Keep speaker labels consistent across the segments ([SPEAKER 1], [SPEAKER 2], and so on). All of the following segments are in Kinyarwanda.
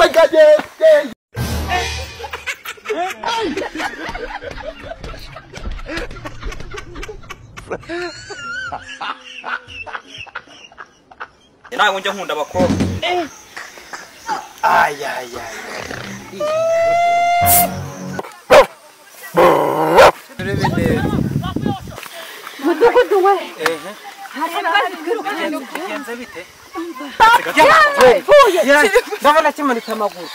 [SPEAKER 1] my God, yeah.
[SPEAKER 2] nawe njya nkunda abakobwa
[SPEAKER 1] Ay.
[SPEAKER 3] Mudugudu we.
[SPEAKER 2] Bigenze bite?
[SPEAKER 3] Ndabona kimanika amaguru.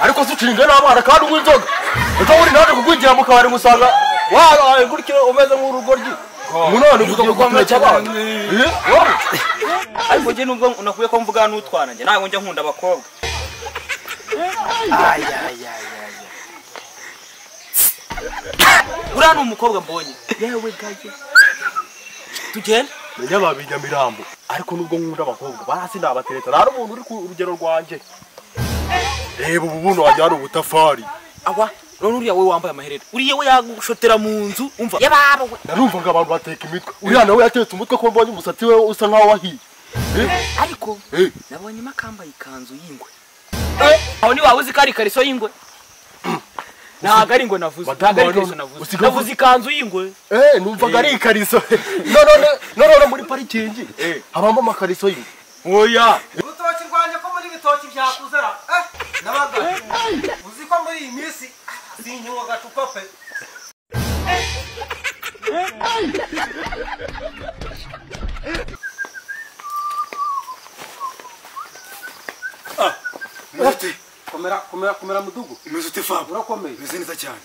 [SPEAKER 1] Ariko sucinga n'abana kandi uw'inzoga ejo uri naje kugwinjira mu kabari musanga wa gurikira umeze nk'urugoryi munone uvuga ko amwe cyabana
[SPEAKER 2] ariko je nubwo unakuye ko mvuga n'utwana nje nawe njya nkunda abakobwa
[SPEAKER 1] Ay.
[SPEAKER 2] uriya ni umukobwa mbonye yewe gaje tugenda
[SPEAKER 1] menya babinyamirambo ariko nubwo nkunda abakobwa barasi ndabatereta nari umuntu uri ku rugero rwanje reba ubu buno wajyana ubutafari
[SPEAKER 2] awa none uriya we wambaye amaherere uriye we yagushotera mu nzu umva yababa we
[SPEAKER 1] narumvaga abantu bateka imitwe uriya nawe yatetse umutwe ko mbonye umusatsi we usa nkaho wahiye
[SPEAKER 2] ariko nabonye makambaye ikanzu y'ingwe aho ni wabuze kari kariso y'ingwe ntago ari ngo navuze ntago ari kariso navuze ikanzu y'ingwe
[SPEAKER 1] numvaga ari ikariso none muri parikingi habamo amakariso y'ingwe
[SPEAKER 2] oya
[SPEAKER 4] urutoki rwanje ko muri bitoki byakuzera nabaga uzi ko muri iyi minsi sinkinywa gacupa pe komera mudugu
[SPEAKER 1] imeze ute fabo
[SPEAKER 4] urakomeye
[SPEAKER 1] imeze neza cyane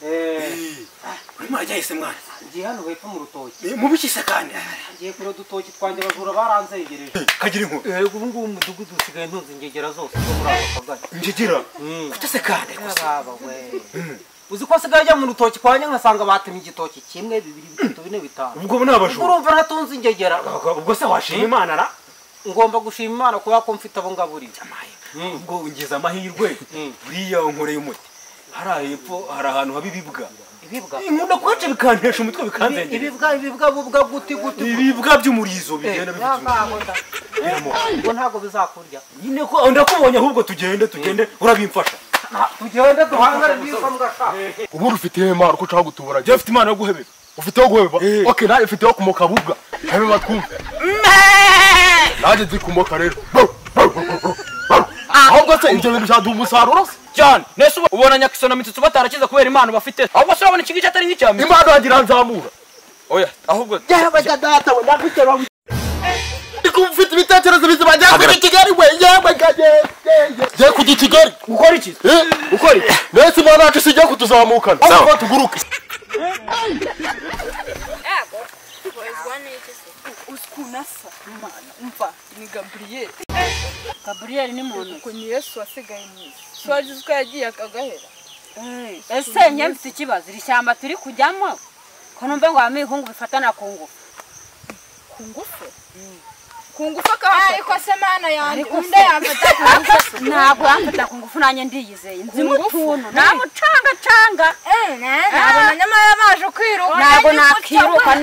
[SPEAKER 4] urimo urajyahise mwana ngiye hano hepfo mu rutoki
[SPEAKER 1] mubikise kandi
[SPEAKER 4] ngiye kure udutoki twanjye abajura baranzengereje
[SPEAKER 1] kagira inkuru
[SPEAKER 4] ubu ngubu umudugudu usigaye ntunze ingegera zose zo muri aka kagari
[SPEAKER 1] ingegera kutase kandi
[SPEAKER 4] baba we uzi ko asigaye ajya mu rutoki kwanjye nkasanga batemye igitoki kimwe 2 3 4 5
[SPEAKER 1] ubwo n'abajura
[SPEAKER 4] urumva ntatunze ingegera
[SPEAKER 1] ubwo se washima Imana ra
[SPEAKER 4] ngomba gushima Imana kuba ko mfite abo ngaburi
[SPEAKER 1] ubwo ungize amahirwe buriya unkoreye umuti hari hepfo hari ahantu haba ibibwa inkunda kwaje bikantesha umutwe bikanzengera
[SPEAKER 4] ibibwa guti
[SPEAKER 1] ibibwa by'umurizo bigenda
[SPEAKER 4] ngo ntago bizakurya
[SPEAKER 1] nyine ko ndakubonye ahubwo tugende urabimfasha
[SPEAKER 4] tugende duhangare byiza mugashaka
[SPEAKER 1] ubu ufite Imana uko ushaka gutubura je ufite Imana yo guhebeba ufite yo guhebeba okay nawe ufite yo kumoka bubwa habe batwumve naje zikumoka rero ahubwo se ibyo bintu byaduha umusaruro
[SPEAKER 2] cyane nese ubona nyakisona mitsutsu batarakiza kubera impano bafite ahubwo se urabona ikigice atari nk'icyami
[SPEAKER 1] impano yagira nzamura
[SPEAKER 2] oya ahubwo
[SPEAKER 4] yewe data we ndagutera
[SPEAKER 1] ufite ibitekerezo bizima njya kujya Kigali we yewe gaje njya kujya Kigali
[SPEAKER 2] ukora iki
[SPEAKER 1] ukora iki nese Imana yacu sijya kutuzamukana ahubwo tuguruke
[SPEAKER 5] uskunasa umva ni Gabriel ni muntu ko ni Yesu wasigaye mwiza swaje uko yagiye akagahera
[SPEAKER 3] Ese njye mfite ikibazo iri shyamba turi kujyamo ko numva ngo amihungu bifatana ku ngufu
[SPEAKER 5] ariko se mana yanjye unde yamfata ku ngufu
[SPEAKER 3] ntabwo yamfata ku ngufu nanjye ndiyizeye nzi mutuntu namucanga
[SPEAKER 5] nabona nyamara baje kwiruka
[SPEAKER 3] ntabwo nakiruka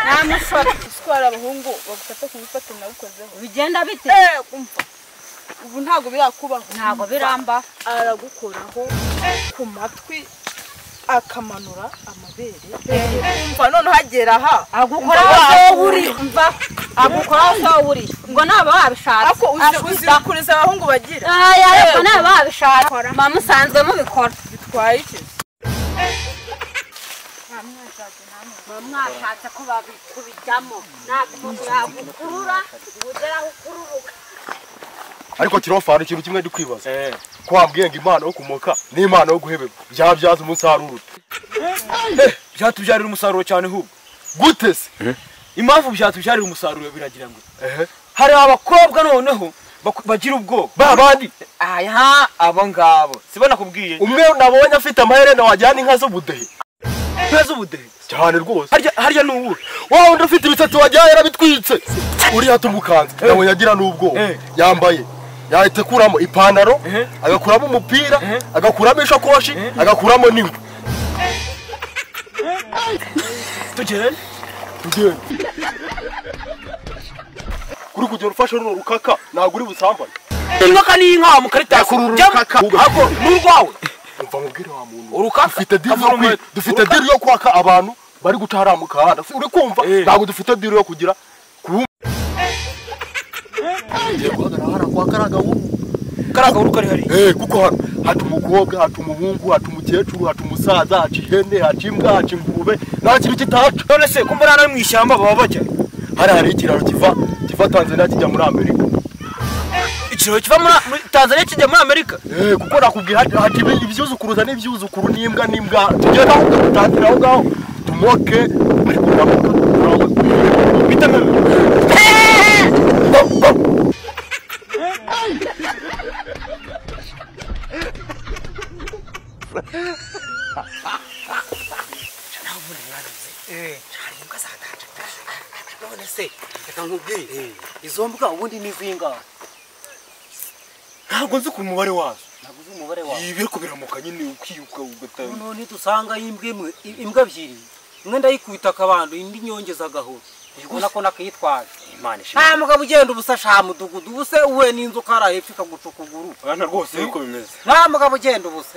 [SPEAKER 3] namushora
[SPEAKER 5] iswara abahungu bagufata ku ngufu nagukozeho
[SPEAKER 3] bigenda bite
[SPEAKER 5] kumva ubu ntabwo birakubaho
[SPEAKER 3] ntabwo biramba
[SPEAKER 5] aragukoraho ku matwi akamanura amabere umva none hagera aha
[SPEAKER 3] agukora aho uri umva agukora aho uri ngo naba wabishaka
[SPEAKER 5] ako uzikuriza abahungu bagira
[SPEAKER 3] ariko naba wabishaka mama usanzwe mubikora
[SPEAKER 5] bitwaye iki
[SPEAKER 3] mwashatse ko babijyamo ntabwo yagukurura ugeraho ukururuka
[SPEAKER 1] ariko kirofana ikintu kimwe ndi kwibaza ko wambwiye ngo Imana yo kumoka n'Imana yo guhebeba byabyaza umusaruro
[SPEAKER 2] byatubyarira umusaruro cyane hubwo
[SPEAKER 1] gute se
[SPEAKER 2] impamvu byatubyarira umusaruro biragira ngo hari abakobwa noneho bagira ubwoba
[SPEAKER 1] babandi
[SPEAKER 2] aya abo ngabo sibona kubwiye
[SPEAKER 1] umwe nabonye afite amaherena wajyana inka z'ubudehe cyane rwose
[SPEAKER 2] harya nuwo
[SPEAKER 1] wowe ndafite ibisatsi wajyana yarabitwitse uri hatumukanze nabonye agira n'ubwo yambaye yahita kuramo ipantaro agakuramo umupira agakuramo ishakoshi agakuramo n'ingwe
[SPEAKER 2] tugende
[SPEAKER 1] kuri kugera ufashe runo rukaka ntabwo uri busambane
[SPEAKER 2] inka ni inka mu karita
[SPEAKER 1] rukaka
[SPEAKER 2] ahubwo n'urwawe
[SPEAKER 1] umva mubwire wa muntu
[SPEAKER 2] urukaka
[SPEAKER 1] dufite diri yo kwaka abantu bari guca hariya mu kahanda uri kumva ntabwo dufite diri yo kugira ugiye guhagarara hariya kwa
[SPEAKER 2] karagahuru kari hari
[SPEAKER 1] kuko hano haca umukobwa haca umuhungu haca umukecuru haca umusaza haca ihene haca imbwa haca ingurube nta kintu kitaca
[SPEAKER 2] none se kumva nari mu ishyamba baba bajya
[SPEAKER 1] hari ikiraro kiva Tanzania kijya muri Amerika
[SPEAKER 2] ikiraro kiva muri Tanzania kijya muri Amerika
[SPEAKER 1] kuko nakubwira haca ibyuzukuruza n'ibyuzukuru n'imbwa tugenda aho tutangira aho ngaho tumoke ariko ndamuka bitameme
[SPEAKER 4] none se reka nkubwire izo mbwa ubundi ni zingahe
[SPEAKER 1] ntabwo nzi ku mubare wazo
[SPEAKER 4] ibi
[SPEAKER 1] ariko biramuka nyine ukiyuka ugatanga
[SPEAKER 4] none dusanga imbwa ebyiri imwe ndayikubita akabando indi nyongeza agahoro ubona ko nakayitwaje nta mugabo ugenda ubusa sha mudugudu ubuse uwe n'inzoka hariya hepfo ikaguca ukuguru
[SPEAKER 1] abana rwose niko bimeze
[SPEAKER 4] nta mugabo ugenda ubusa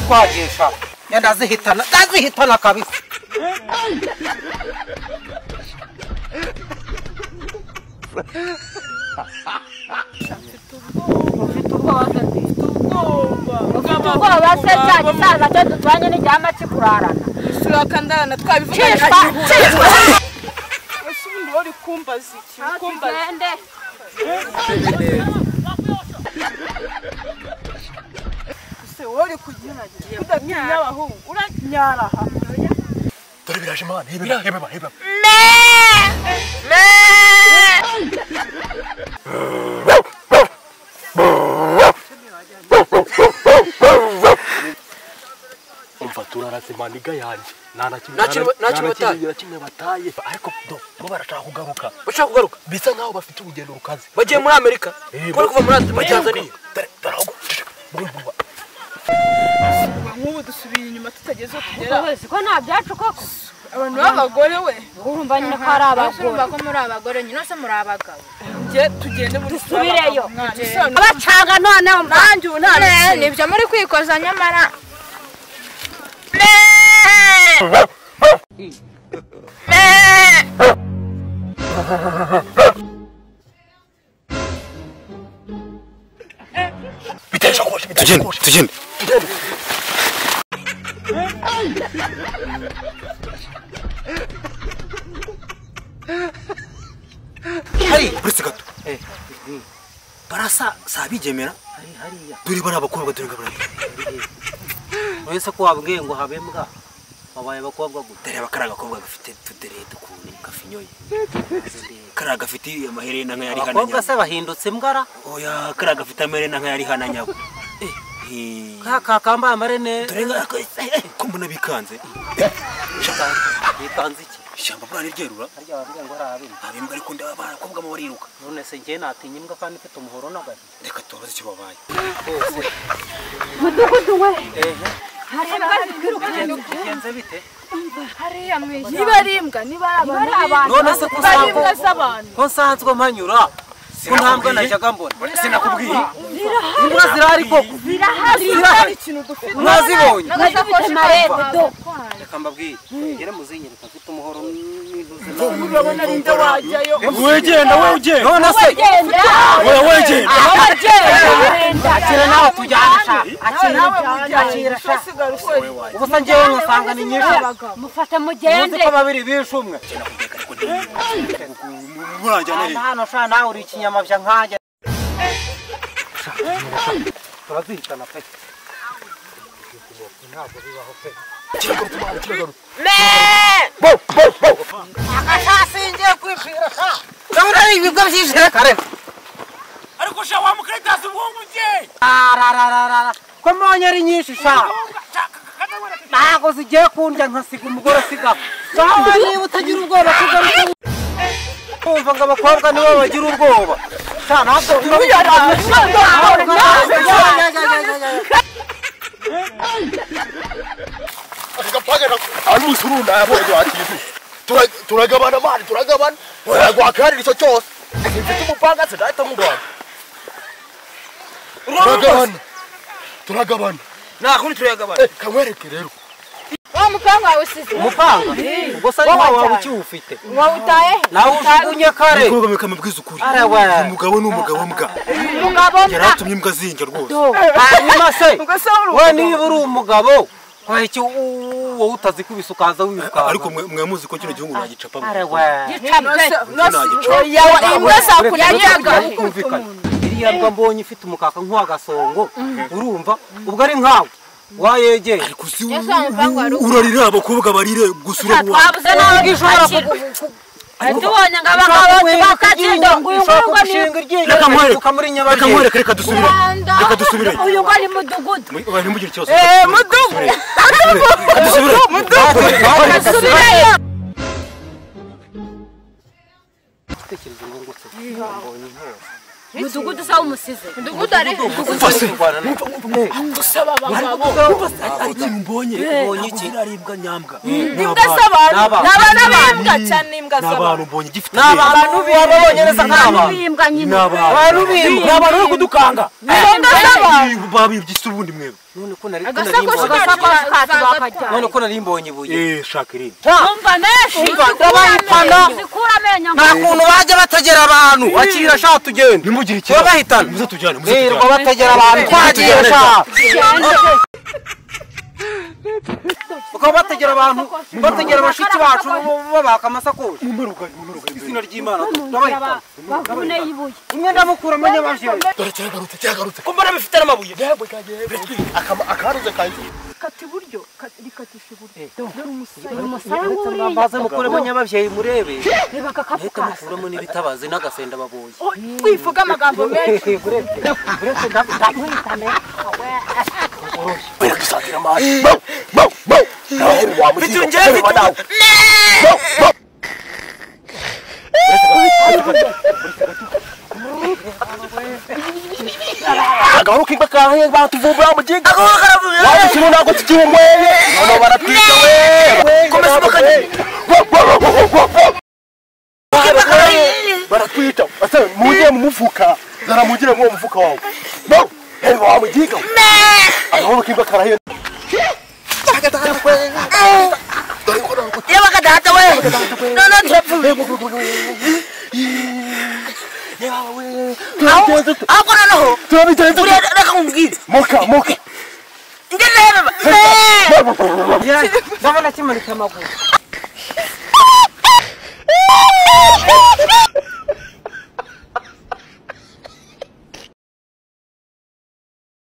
[SPEAKER 4] twagesha ndazihitana kabisa
[SPEAKER 3] ufite ubwoba se cya gisaza cyo dutwanye n'igihamba kikurarana
[SPEAKER 5] turakandana twabivuga ubundi wari kumbaza iki
[SPEAKER 3] tugende
[SPEAKER 5] se wari kugira udatinya abahungu uranyara aha
[SPEAKER 1] dore biraje mana heba umva turarase maniga yanjye nta kimwe bataye ariko bo barashaka kugaruka bisa nkaho bafite urugendo rukaze
[SPEAKER 2] bagiye muri Amerika bari kuva muri Tanzania
[SPEAKER 5] nk'ubu dusubiye inyuma tutageze aho tugera
[SPEAKER 3] wese ko nta byacu koko
[SPEAKER 5] abantu b'abagore we
[SPEAKER 3] urumva nyine ko ari abagore
[SPEAKER 6] urumva ko muri abagore nyine se muri abagabo
[SPEAKER 5] tugende muri
[SPEAKER 3] dusubireyo abacanga noneho
[SPEAKER 5] nanjye ubu nta
[SPEAKER 6] nibyo muri kwikoza nyamara
[SPEAKER 1] tugende
[SPEAKER 4] hari uretse gato barasa sabigemera dore bari abakobwa dore ngabara wese ko wabwiye ngo habembwa babaye abakobwa gute dore bakaraga akobwa gafite tudere dukuni kafinyoye karaga gafite amaherena nka yari hana abakobwa se bahindutse mbwara oya karaga gafite amaherena nka yari hana nyabo kamba amarene dore ko mbona bikanze bikanze iki ishyamba bwa nirgerura harya wabwiye ngo abimbwa ariko ndaba abakobwa mu bariruka none se ngiye natinya imbwa kandi mfite umuhoro n'agati reka tubaze icyo babaye
[SPEAKER 3] mudugudu we
[SPEAKER 4] bigenze bite
[SPEAKER 5] hariya mwishyamba niba ari imbwa niba ari abantu
[SPEAKER 4] none se ko nsanzwe mpanyura ko ntambwe najyaga mbona
[SPEAKER 2] sinakubwiye
[SPEAKER 4] imbwa zirahari koko
[SPEAKER 5] zirahari ikintu dufite
[SPEAKER 4] mwazibonye reka mbabwiye ngere muzinyereka mfite umuhoro
[SPEAKER 5] urabona ari nde wajyayo
[SPEAKER 2] wegenda
[SPEAKER 4] none se
[SPEAKER 3] wegenda
[SPEAKER 4] akira nawe tujyanisha
[SPEAKER 5] akira
[SPEAKER 4] ubusa ngewe nkasanga ni nyinshi
[SPEAKER 3] mufate mugende
[SPEAKER 4] muzi ko babiri bishe umwe
[SPEAKER 2] muranjyana
[SPEAKER 4] hano sha nawe uri ikinyamabya nkanjye turazihitana pe ntabwo bibaho pe
[SPEAKER 3] akashasi
[SPEAKER 4] wishira sha ndabona ibigwa byishira kare
[SPEAKER 2] ariko sha wa mukaritasi ubwunguje
[SPEAKER 4] arararara ko mbonye ari nyinshi sha ntago zigiye kundya nkasiga umugore asiga sawa niba utagira ubwoba kugaruka kumva ngo abakobwa nibo bagira ubwoba sha ntabwo
[SPEAKER 1] ari musurunda yabonye wakizi turagabana mani turagabana wagwakarira icyo cyose mfite umupanga se dahita mugwana turagabana
[SPEAKER 2] nakuri turagabana
[SPEAKER 1] kamwereke rero
[SPEAKER 6] wa mupanga wawe usize
[SPEAKER 4] umupanga ubwo se ari wawe ukiwufite
[SPEAKER 6] wawutaye
[SPEAKER 4] nawe ujugunye kare
[SPEAKER 1] umukobwa mukamubwiza ukuri
[SPEAKER 4] arawe
[SPEAKER 1] umugabo ni umugabo mbwa
[SPEAKER 6] umugabo
[SPEAKER 1] yaratumye imbwa zinjya rwose
[SPEAKER 4] hanyuma se we niba uri umugabo kwahiki wowe utazikubise ukaza wiruka
[SPEAKER 1] ariko mwamuzi ko kino gihugu nagicapamo
[SPEAKER 6] imbwa sakuryaga
[SPEAKER 4] iriya mbwa mbonye ifite umukaka nk'uwagasongo urumva ubwo ari nkawe wayegeye
[SPEAKER 1] ariko si urarira abakobwa barire gusura
[SPEAKER 3] twabuze nawe gishobora tubonye ngo abagabo bakagenda nguyu
[SPEAKER 1] reka dusubire
[SPEAKER 3] uyu ngo ari mudugudu
[SPEAKER 1] ntimugire ikibazo
[SPEAKER 3] subireyo mudugudu sawa umusize
[SPEAKER 6] mudugudu ari
[SPEAKER 2] gusaba abagabo
[SPEAKER 1] ariko mbonye
[SPEAKER 4] iki
[SPEAKER 1] aribwa nyambwa
[SPEAKER 6] imbwa z'abantu n'abana b'imbwa cyane imbwa z'abantu
[SPEAKER 1] n'abantu mbonye gifite
[SPEAKER 4] n'abantu babonye neza nk'abantu
[SPEAKER 3] bimbwa nyine
[SPEAKER 4] abantu b'imbwa
[SPEAKER 2] n'abantu bari kudukanga
[SPEAKER 1] babibye isi ubundi mwebwe
[SPEAKER 4] none ko nari
[SPEAKER 6] agasakoshi
[SPEAKER 4] none ko nari mbonye ibuye
[SPEAKER 1] shaka irindi
[SPEAKER 3] umva neshi zikura amenyo
[SPEAKER 4] nta kuntu bajya bategera abantu akira sha tugende
[SPEAKER 1] ntimugire ikibazo
[SPEAKER 4] bahitana
[SPEAKER 1] muze tujyane
[SPEAKER 4] birirwa bategera abantu twagiye sha bakaba bategera abantu bategera abashiki bacu babaka amasakoshi izina ry'Imana ndabahitana
[SPEAKER 3] bavune ibuye
[SPEAKER 4] umwe ndamukuramo nyabashye
[SPEAKER 1] dore cyagarutse
[SPEAKER 2] ko mbona bifite n'amabuye
[SPEAKER 1] akaruze kaje
[SPEAKER 5] kati buryo rikatisha iburyo dore umusaya
[SPEAKER 4] mbaze mukuremo nyababyeyi murebe
[SPEAKER 3] reba
[SPEAKER 4] leta
[SPEAKER 3] kakapukasa
[SPEAKER 4] mukuramo n'ibitabazi n'agasenda baboye
[SPEAKER 6] wivuga amagambo menshi
[SPEAKER 1] biragisatira amazi
[SPEAKER 2] mfite ungeze
[SPEAKER 1] agahoro k'imba kahe batuvumbura mu giga waba ikintu ntabwo tukihumweye none baratwika we
[SPEAKER 2] komeza bakanye
[SPEAKER 1] baratwita ase mujye mu mufuka zara mugire mu mufuka wawe no heba wa mugiga agahoro k'imba karahe
[SPEAKER 2] yewe kadata we none ntepfu ako noneho
[SPEAKER 1] turabitenze
[SPEAKER 2] reka nkubwire
[SPEAKER 1] moka
[SPEAKER 2] njye reba
[SPEAKER 4] ndabona kimanika amaguru